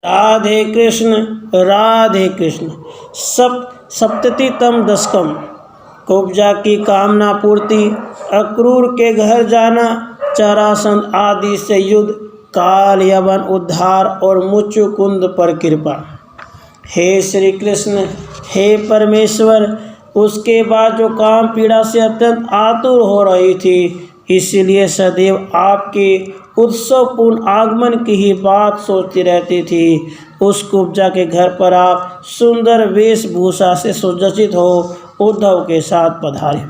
राधे कृष्ण। सप्ततितम दशकम। कुब्जा की कामना पूर्ति, अक्रूर के घर जाना, जरासंध आदि से युद्ध, काल यवन उद्धार और मुचुकुंद पर कृपा। हे श्री कृष्ण, हे परमेश्वर, उसके बाद जो काम पीड़ा से अत्यंत आतुर हो रही थी, इसलिए सदैव आपके उत्सवपूर्ण आगमन की ही बात सोचती रहती थी। उस कुब्जा के घर पर आप सुंदर वेशभूषा से सुसज्जित हो उद्धव के साथ पधारे।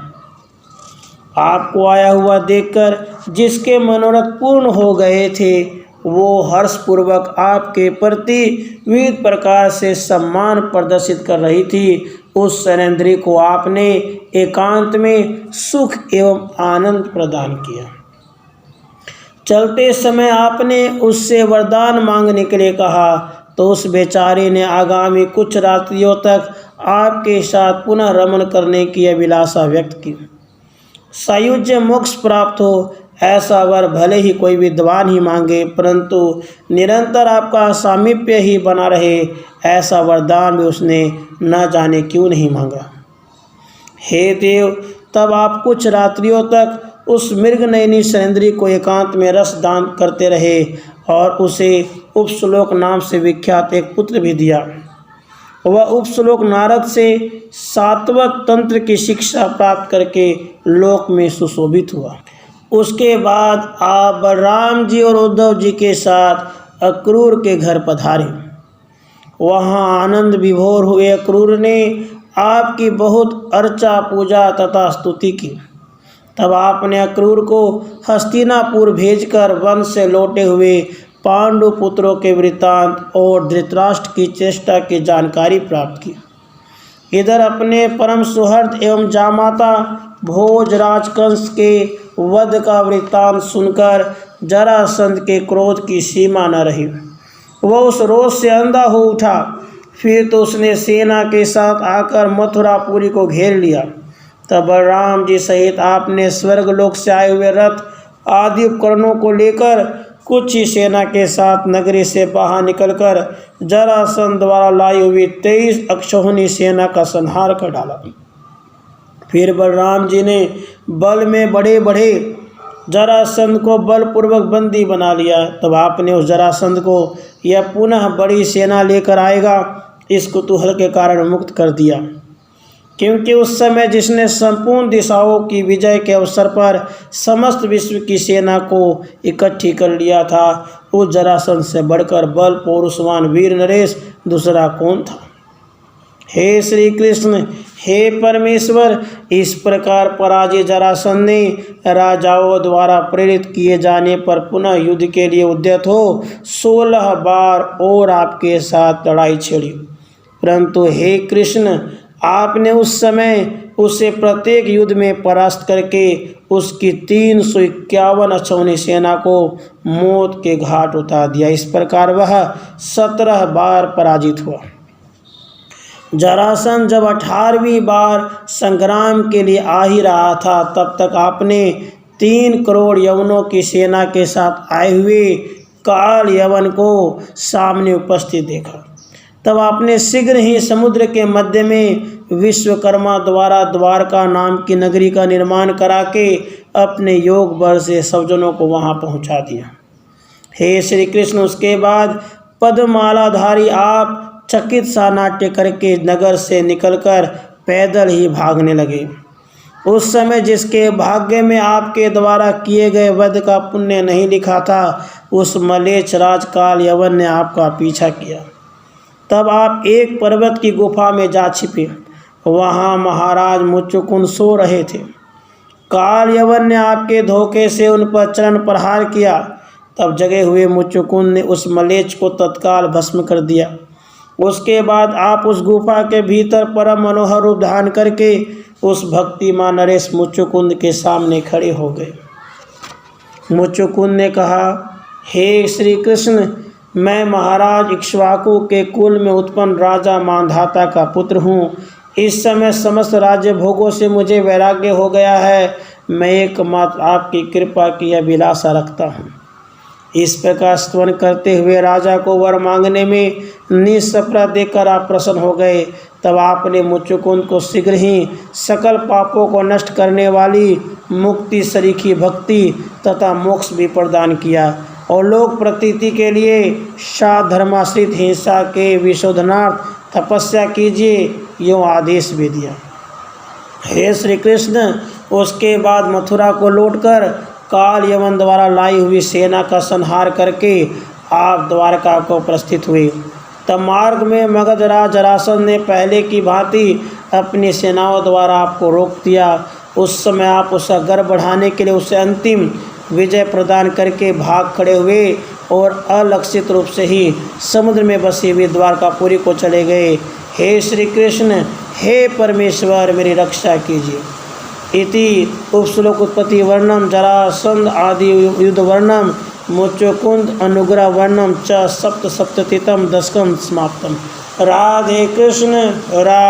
आपको आया हुआ देखकर जिसके मनोरथ पूर्ण हो गए थे, वो हर्षपूर्वक आपके प्रति विविध प्रकार से सम्मान प्रदर्शित कर रही थी। उस सरेंद्री को आपने एकांत में सुख एवं आनंद प्रदान किया। चलते समय आपने उससे वरदान मांगने के लिए कहा, तो उस बेचारे ने आगामी कुछ रात्रियों तक आपके साथ पुनः रमण करने की अभिलाषा व्यक्त की। सायुज्य मोक्ष प्राप्त हो ऐसा वर भले ही कोई विद्वान ही मांगे, परंतु निरंतर आपका सामीप्य ही बना रहे, ऐसा वरदान भी उसने न जाने क्यों नहीं मांगा। हे देव, तब आप कुछ रात्रियों तक उस मृगनयनी सरेंद्री को एकांत में रस दान करते रहे और उसे उपश्लोक नाम से विख्यात एक पुत्र भी दिया। वह उपश्लोक नारद से सात्वत तंत्र की शिक्षा प्राप्त करके लोक में सुशोभित हुआ। उसके बाद आप बलराम जी और उद्धव जी के साथ अक्रूर के घर पधारे। वहाँ आनंद विभोर हुए अक्रूर ने आपकी बहुत अर्चा पूजा तथा स्तुति की। तब आपने अक्रूर को हस्तिनापुर भेजकर वन से लौटे हुए पांडु पुत्रों के वृत्तांत और धृतराष्ट्र की चेष्टा की जानकारी प्राप्त की। इधर अपने परम सुहृद एवं जामाता भोजराज कंस के वध का वृत्तांत सुनकर जरासंध के क्रोध की सीमा न रही। वह उस रोष से अंधा हो उठा। फिर तो उसने सेना के साथ आकर मथुरापुरी को घेर लिया। तब बलराम जी सहित आपने स्वर्गलोक से आए हुए रथ आदि उपकरणों को लेकर कुछ ही सेना के साथ नगरी से बाहर निकलकर जरासंध द्वारा लाई हुई 23 अक्षौहिणी सेना का संहार कर डाला। फिर बलराम जी ने बल में बढ़े जरासंध को बलपूर्वक बंदी बना लिया। तब आपने उस जरासंध को यह पुनः बड़ी सेना लेकर आएगा, इस कुतूहल के कारण मुक्त कर दिया, क्योंकि उस समय जिसने संपूर्ण दिशाओं की विजय के अवसर पर समस्त विश्व की सेना को इकट्ठी कर लिया था, उस जरासंध से बढ़कर बल पौरुषवान वीर नरेश दूसरा कौन था। हे श्री कृष्ण, हे परमेश्वर, इस प्रकार पराजय जरासंध ने राजाओं द्वारा प्रेरित किए जाने पर पुनः युद्ध के लिए उद्यत हो 16 बार और आपके साथ लड़ाई छेड़ी। परंतु हे कृष्ण, आपने उस समय उसे प्रत्येक युद्ध में परास्त करके उसकी 351 अक्षौहिणी सेना को मौत के घाट उतार दिया। इस प्रकार वह 17 बार पराजित हुआ। जरासंध जब 18वीं बार संग्राम के लिए आ ही रहा था, तब तक आपने 3 करोड़ यवनों की सेना के साथ आए हुए काल यवन को सामने उपस्थित देखा। तब आपने शीघ्र ही समुद्र के मध्य में विश्वकर्मा द्वारा द्वारका नाम की नगरी का निर्माण करा के अपने योग बल से सब जनों को वहां पहुंचा दिया। हे श्री कृष्ण, उसके बाद पद्ममालाधारी आप चकित सा नाट्य करके नगर से निकलकर पैदल ही भागने लगे। उस समय जिसके भाग्य में आपके द्वारा किए गए वध का पुण्य नहीं लिखा था, उस मलेच्छ राज काल यवन ने आपका पीछा किया। तब आप एक पर्वत की गुफा में जा छिपे। वहाँ महाराज मुचुकुंद सो रहे थे। काल यवन ने आपके धोखे से उन पर चरण प्रहार किया। तब जगे हुए मुचुकुंद ने उस मलेच्छ को तत्काल भस्म कर दिया। उसके बाद आप उस गुफा के भीतर परम मनोहर रूप धारण करके उस भक्तिमान नरेश मुचुकुंद के सामने खड़े हो गए। मुचुकुंद ने कहा, हे श्री कृष्ण, मैं महाराज इक्ष्वाकु के कुल में उत्पन्न राजा मांधाता का पुत्र हूँ। इस समय समस्त राज्य भोगों से मुझे वैराग्य हो गया है। मैं एकमात्र आपकी कृपा की अभिलाषा रखता हूँ। इस प्रकार स्तवन करते हुए राजा को वर मांगने में निःसपरा देकर आप प्रसन्न हो गए। तब आपने मुचुकुंद को शीघ्र ही सकल पापों को नष्ट करने वाली मुक्ति सरीखी भक्ति तथा मोक्ष भी प्रदान किया और लोक प्रतीति के लिए साधर्माश्रित हिंसा के विशोधनार्थ तपस्या कीजिए, यूँ आदेश भी दिया। हे श्री कृष्ण, उसके बाद मथुरा को लौटकर काल यमन द्वारा लाई हुई सेना का संहार करके आप द्वारका को प्रस्थित हुए। तब मार्ग में मगधराज जरासंध ने पहले की भांति अपनी सेनाओं द्वारा आपको रोक दिया। उस समय आप उसका गर्व बढ़ाने के लिए उसे अंतिम विजय प्रदान करके भाग खड़े हुए और अलक्षित रूप से ही समुद्र में बसी हुई द्वारकापुरी को चले गए। हे श्री कृष्ण, हे परमेश्वर, मेरी रक्षा कीजिए। इति उपश्लोक उत्पत्ति वर्णम जरासंध आदि युद्ध वर्णम मुचुकुंद अनुग्रह वर्णम च सप्तसप्ततितम दशकम समाप्तम। राधे कृष्ण राधे।